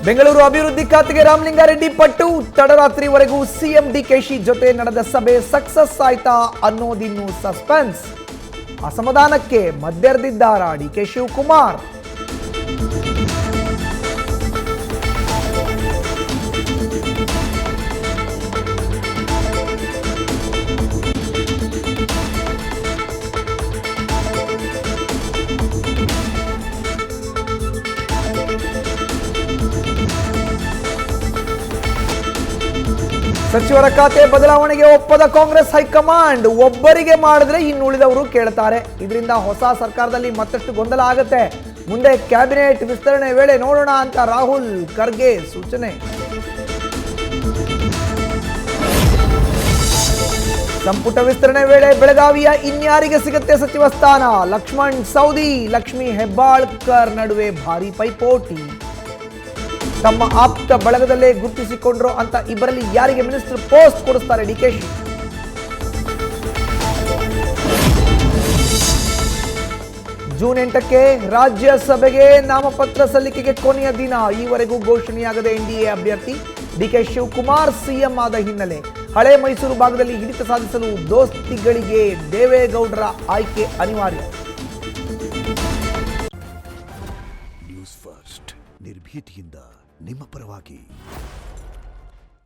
ಬೆಂಗಳೂರು ಅಭಿವೃದ್ಧಿ ಖಾತೆಗೆ ರಾಮಲಿಂಗಾರೆಡ್ಡಿ ಪಟ್ಟು. ತಡರಾತ್ರಿವರೆಗೂ ಸಿಎಂ ಡಿಕೆಶಿ ಜೊತೆ ನಡೆದ ಸಭೆ ಸಕ್ಸಸ್ ಆಯ್ತಾ ಅನ್ನೋದಿನ್ನು ಸಸ್ಪೆನ್ಸ್. ಅಸಮಾಧಾನಕ್ಕೆ ಮದ್ದೆರೆದಿದ್ದಾರಾ ಡಿಕೆ ಶಿವಕುಮಾರ್? ಸಚಿವರ ಖಾತೆ ಬದಲಾವಣೆಗೆ ಒಪ್ಪದ ಕಾಂಗ್ರೆಸ್ ಹೈಕಮಾಂಡ್. ಒಬ್ಬರಿಗೆ ಮಾಡಿದ್ರೆ ಇನ್ನುಳಿದವರು ಕೇಳ್ತಾರೆ. ಇದರಿಂದ ಹೊಸ ಸರ್ಕಾರದಲ್ಲಿ ಮತ್ತಷ್ಟು ಗೊಂದಲ ಆಗುತ್ತೆ. ಮುಂದೆ ಕ್ಯಾಬಿನೆಟ್ ವಿಸ್ತರಣೆ ವೇಳೆ ನೋಡೋಣ ಅಂತ ರಾಹುಲ್ ಖರ್ಗೆ ಸೂಚನೆ. ಸಂಪುಟ ವಿಸ್ತರಣೆ ವೇಳೆ ಬೆಳಗಾವಿಯ ಇನ್ಯಾರಿಗೆ ಸಿಗುತ್ತೆ ಸಚಿವ ಸ್ಥಾನ? ಲಕ್ಷ್ಮಣ್ ಸವದಿ, ಲಕ್ಷ್ಮೀ ಹೆಬ್ಬಾಳ್ಕರ್ ನಡುವೆ ಭಾರಿ ಪೈಪೋಟಿ. ತಮ್ಮ ಆಪ್ತ ಬಳಗದಲ್ಲೇ ಗುರುತಿಸಿಕೊಂಡ್ರು ಅಂತ ಇಬ್ಬರಲ್ಲಿ ಯಾರಿಗೆ ಮಿನಿಸ್ಟರ್ ಪೋಸ್ಟ್ ಕೊಡಿಸ್ತಾರೆ ಡಿಕೆಶಿ? ಜೂನ್ 8ಕ್ಕೆ ರಾಜ್ಯಸಭೆಗೆ ನಾಮಪತ್ರ ಸಲ್ಲಿಕೆಗೆ ಕೊನೆಯ ದಿನ. ಈವರೆಗೂ ಘೋಷಣೆಯಾಗದ ಎನ್ಡಿಎ ಅಭ್ಯರ್ಥಿ ಡಿಕೆ ಶಿವಕುಮಾರ್ ಸಿಎಂ ಆದ ಹಿನ್ನೆಲೆ ಹಳೆ ಮೈಸೂರು ಭಾಗದಲ್ಲಿ ಹಿಡಿತ ಸಾಧಿಸಲು ದೋಸ್ತಿಗಳಿಗೆ ದೇವೇಗೌಡರ ಆಯ್ಕೆ ಅನಿವಾರ್ಯ. ನ್ಯೂಸ್ ಫಸ್ಟ್ ನಿರ್ಭೀತಿಯಿಂದ ನಿಮ್ಮ ಪರವಾಗಿ.